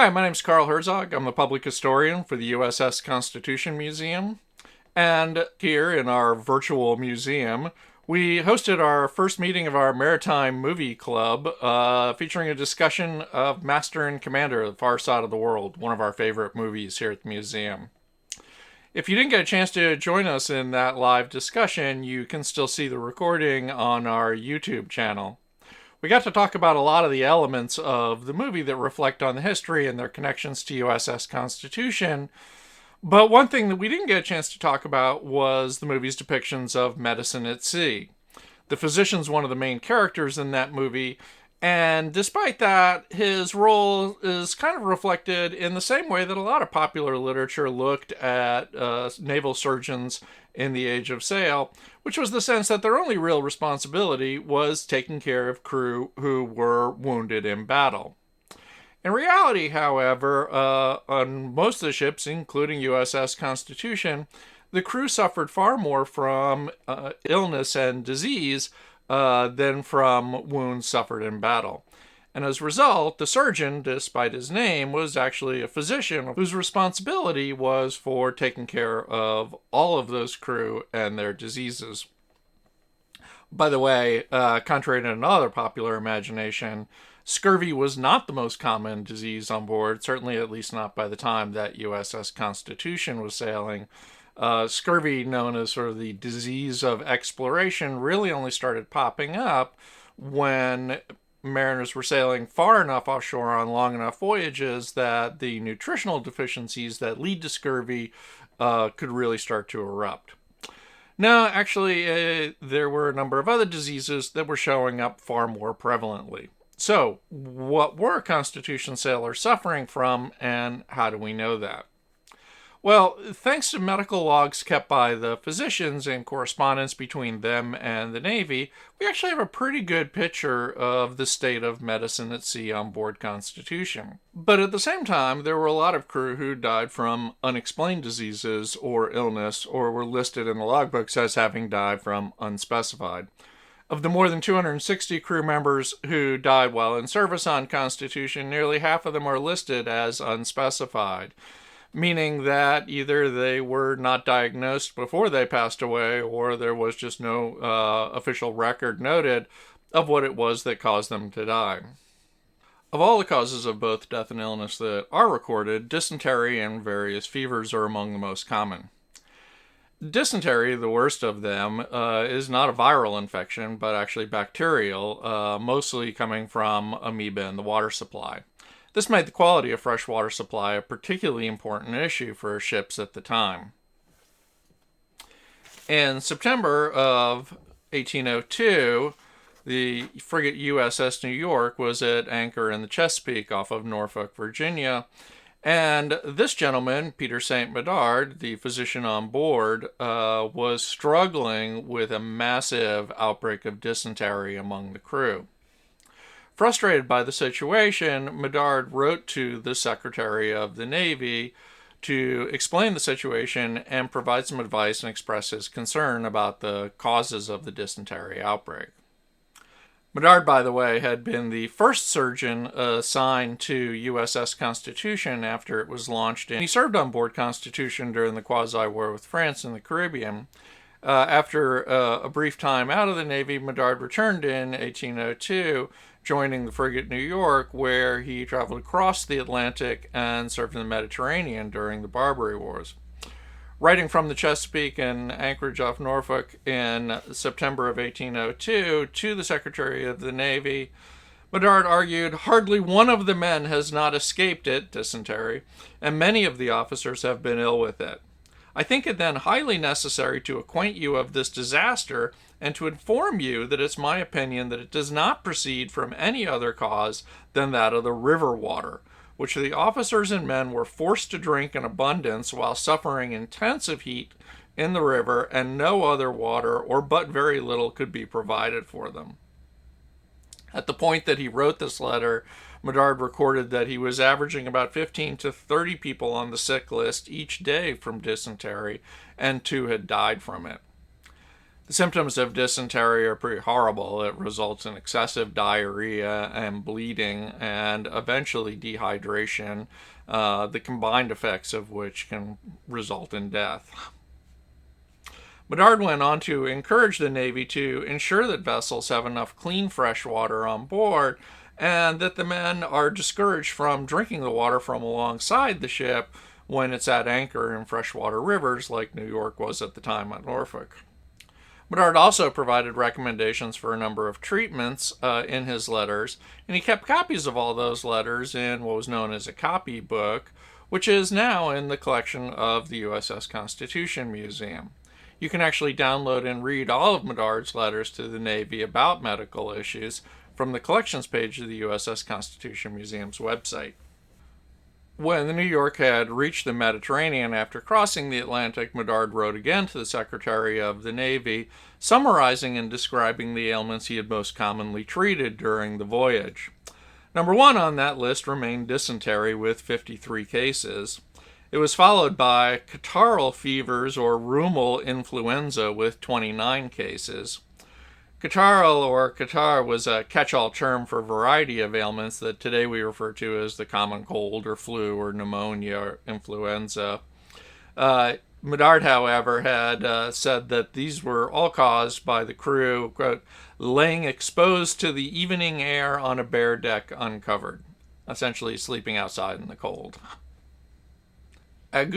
Hi, my name's Carl Herzog. I'm the Public Historian for the USS Constitution Museum. And here in our virtual museum, we hosted our first meeting of our Maritime Movie Club, featuring a discussion of Master and Commander, The Far Side of the World, one of our favorite movies here at the museum. If you didn't get a chance to join us in that live discussion, you can still see the recording on our YouTube channel. We got to talk about a lot of the elements of the movie that reflect on the history and their connections to USS Constitution. But one thing that we didn't get a chance to talk about was the movie's depictions of medicine at sea. The physician's one of the main characters in that movie, and despite that, his role is kind of reflected in the same way that a lot of popular literature looked at naval surgeons in the Age of Sail, which was the sense that their only real responsibility was taking care of crew who were wounded in battle. In reality, however, on most of the ships, including USS Constitution, the crew suffered far more from illness and disease than from wounds suffered in battle. And as a result, the surgeon, despite his name, was actually a physician whose responsibility was for taking care of all of those crew and their diseases. By the way, contrary to another popular imagination, scurvy was not the most common disease on board, certainly at least not by the time that USS Constitution was sailing. Scurvy, known as sort of the disease of exploration, really only started popping up when mariners were sailing far enough offshore on long enough voyages that the nutritional deficiencies that lead to scurvy could really start to erupt. No, actually, there were a number of other diseases that were showing up far more prevalently. So, what were Constitution sailors suffering from, and how do we know that? Well, thanks to medical logs kept by the physicians and correspondence between them and the Navy, we actually have a pretty good picture of the state of medicine at sea on board Constitution. But at the same time, there were a lot of crew who died from unexplained diseases or illness, or were listed in the logbooks as having died from unspecified. Of the more than 260 crew members who died while in service on Constitution, nearly half of them are listed as unspecified, meaning that either they were not diagnosed before they passed away, or there was just no official record noted of what it was that caused them to die. Of all the causes of both death and illness that are recorded, dysentery and various fevers are among the most common. Dysentery, the worst of them, is not a viral infection, but actually bacterial, mostly coming from amoeba in the water supply. This made the quality of fresh water supply a particularly important issue for ships at the time. In September of 1802, the frigate USS New York was at anchor in the Chesapeake off of Norfolk, Virginia, and this gentleman, Peter St. Medard, the physician on board, was struggling with a massive outbreak of dysentery among the crew. Frustrated by the situation, Medard wrote to the Secretary of the Navy to explain the situation and provide some advice and express his concern about the causes of the dysentery outbreak. Medard, by the way, had been the first surgeon assigned to USS Constitution after it was launched, and he served on board Constitution during the quasi-war with France in the Caribbean. After a brief time out of the Navy, Medard returned in 1802, joining the frigate New York, where he traveled across the Atlantic and served in the Mediterranean during the Barbary Wars. Writing from the Chesapeake and anchorage off Norfolk in September of 1802 to the Secretary of the Navy, Medard argued, "Hardly one of the men has not escaped it, dysentery, and many of the officers have been ill with it. I think it then highly necessary to acquaint you of this disaster and to inform you that it's my opinion that it does not proceed from any other cause than that of the river water, which the officers and men were forced to drink in abundance while suffering intensive heat in the river, and no other water or but very little could be provided for them." At the point that he wrote this letter, Medard recorded that he was averaging about 15 to 30 people on the sick list each day from dysentery, and 2 had died from it. The symptoms of dysentery are pretty horrible. It results in excessive diarrhea and bleeding and eventually dehydration, the combined effects of which can result in death. Bedard went on to encourage the Navy to ensure that vessels have enough clean fresh water on board and that the men are discouraged from drinking the water from alongside the ship when it's at anchor in freshwater rivers like New York was at the time on Norfolk. Bedard also provided recommendations for a number of treatments in his letters, and he kept copies of all those letters in what was known as a copybook, which is now in the collection of the USS Constitution Museum. You can actually download and read all of Bedard's letters to the Navy about medical issues from the collections page of the USS Constitution Museum's website. When the New York had reached the Mediterranean after crossing the Atlantic, Bedard wrote again to the Secretary of the Navy, summarizing and describing the ailments he had most commonly treated during the voyage. Number one on that list remained dysentery with 53 cases. It was followed by catarrhal fevers or rheumatoid influenza with 29 cases. Catarrhal or catarrh was a catch-all term for a variety of ailments that today we refer to as the common cold or flu or pneumonia or influenza. Bedard, however, had said that these were all caused by the crew, quote, laying exposed to the evening air on a bare deck uncovered, essentially sleeping outside in the cold. Ague,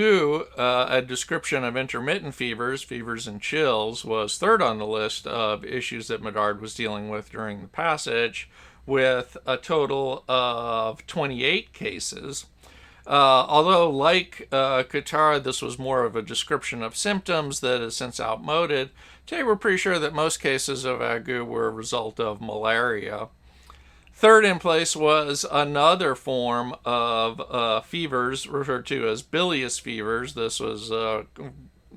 a description of intermittent fevers and chills, was third on the list of issues that Bedard was dealing with during the passage, with a total of 28 cases. Although, like catarrh, this was more of a description of symptoms that is since outmoded, today we're pretty sure that most cases of ague were a result of malaria. Third in place was another form of fevers referred to as bilious fevers. This was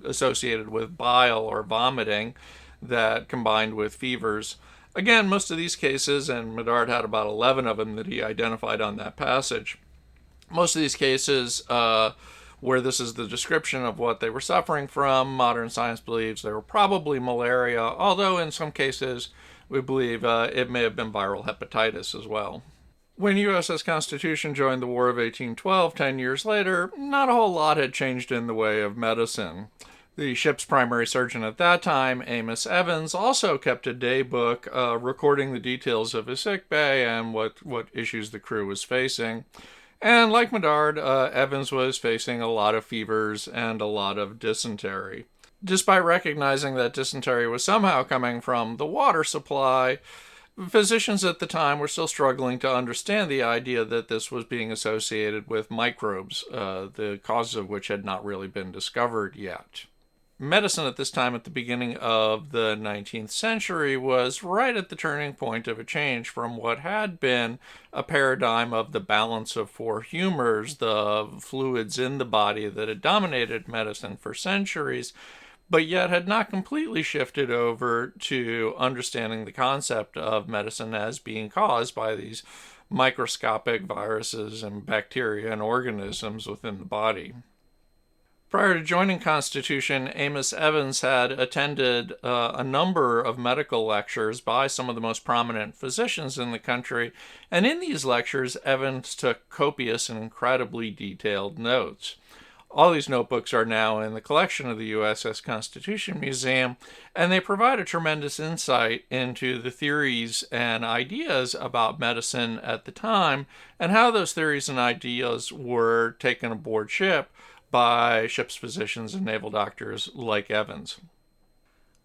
associated with bile or vomiting that combined with fevers. Again, most of these cases, and Bedard had about 11 of them that he identified on that passage, most of these cases where this is the description of what they were suffering from, modern science believes they were probably malaria, although in some cases we believe it may have been viral hepatitis as well. When USS Constitution joined the War of 1812, 10 years later, not a whole lot had changed in the way of medicine. The ship's primary surgeon at that time, Amos Evans, also kept a day book recording the details of his sickbay and what issues the crew was facing. And like Bedard, Evans was facing a lot of fevers and a lot of dysentery. Despite recognizing that dysentery was somehow coming from the water supply, physicians at the time were still struggling to understand the idea that this was being associated with microbes, the causes of which had not really been discovered yet. Medicine at this time, at the beginning of the 19th century, was right at the turning point of a change from what had been a paradigm of the balance of four humors, the fluids in the body that had dominated medicine for centuries, but yet had not completely shifted over to understanding the concept of medicine as being caused by these microscopic viruses and bacteria and organisms within the body. Prior to joining Constitution, Amos Evans had attended a number of medical lectures by some of the most prominent physicians in the country, and in these lectures, Evans took copious and incredibly detailed notes. All these notebooks are now in the collection of the USS Constitution Museum, and they provide a tremendous insight into the theories and ideas about medicine at the time, and how those theories and ideas were taken aboard ship by ship's physicians and naval doctors like Evans.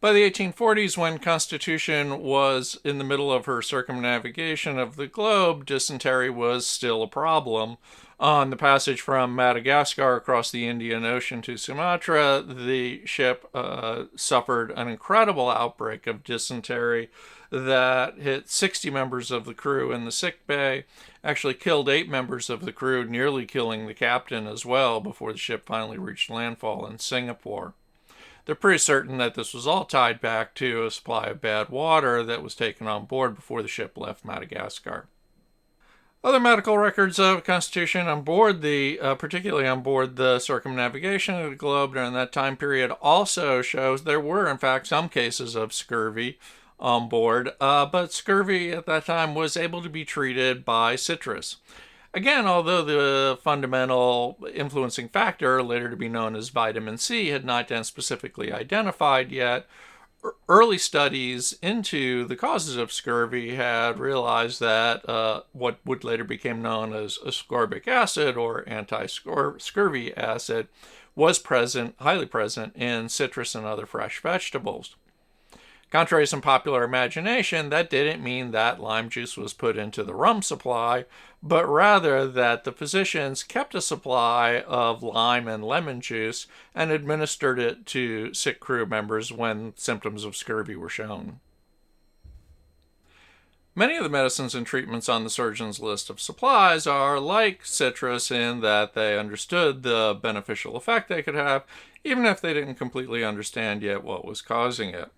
By the 1840s, when Constitution was in the middle of her circumnavigation of the globe, dysentery was still a problem. On the passage from Madagascar across the Indian Ocean to Sumatra, the ship suffered an incredible outbreak of dysentery that hit 60 members of the crew in the sick bay, actually killed 8 members of the crew, nearly killing the captain as well before the ship finally reached landfall in Singapore. They're pretty certain that this was all tied back to a supply of bad water that was taken on board before the ship left Madagascar. Other medical records of Constitution on board particularly on board the circumnavigation of the globe during that time period, also shows there were, in fact, some cases of scurvy on board, but scurvy at that time was able to be treated by citrus. Again, although the fundamental influencing factor, later to be known as vitamin C, had not been specifically identified yet, early studies into the causes of scurvy had realized that what would later become known as ascorbic acid or anti-scurvy acid was present, highly present in citrus and other fresh vegetables. Contrary to some popular imagination, that didn't mean that lime juice was put into the rum supply, but rather that the physicians kept a supply of lime and lemon juice and administered it to sick crew members when symptoms of scurvy were shown. Many of the medicines and treatments on the surgeon's list of supplies are like citrus in that they understood the beneficial effect they could have, even if they didn't completely understand yet what was causing it.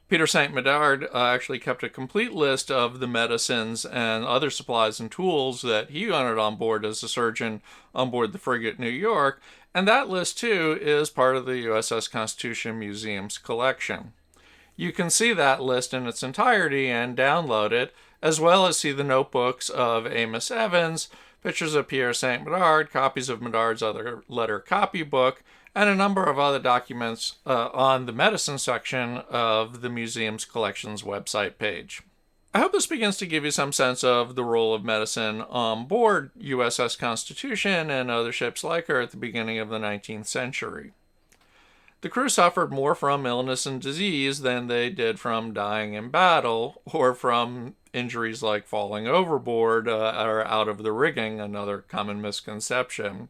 Peter St. Medard actually kept a complete list of the medicines and other supplies and tools that he wanted on board as a surgeon on board the frigate New York, and that list too is part of the USS Constitution Museum's collection. You can see that list in its entirety and download it, as well as see the notebooks of Amos Evans, pictures of Pierre St. Medard, copies of Medard's other letter copybook, and a number of other documents on the medicine section of the museum's collections website page. I hope this begins to give you some sense of the role of medicine on board USS Constitution and other ships like her at the beginning of the 19th century. The crew suffered more from illness and disease than they did from dying in battle or from injuries like falling overboard or out of the rigging, another common misconception.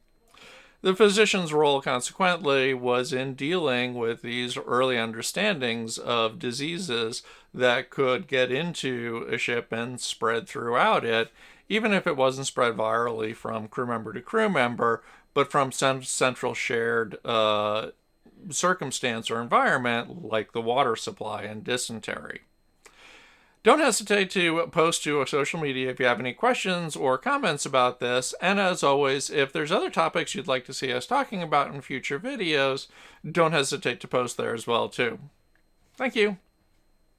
The physician's role, consequently, was in dealing with these early understandings of diseases that could get into a ship and spread throughout it, even if it wasn't spread virally from crew member to crew member, but from some central shared circumstance or environment like the water supply and dysentery. Don't hesitate to post to social media if you have any questions or comments about this, and as always, if there's other topics you'd like to see us talking about in future videos, don't hesitate to post there as well too. Thank you.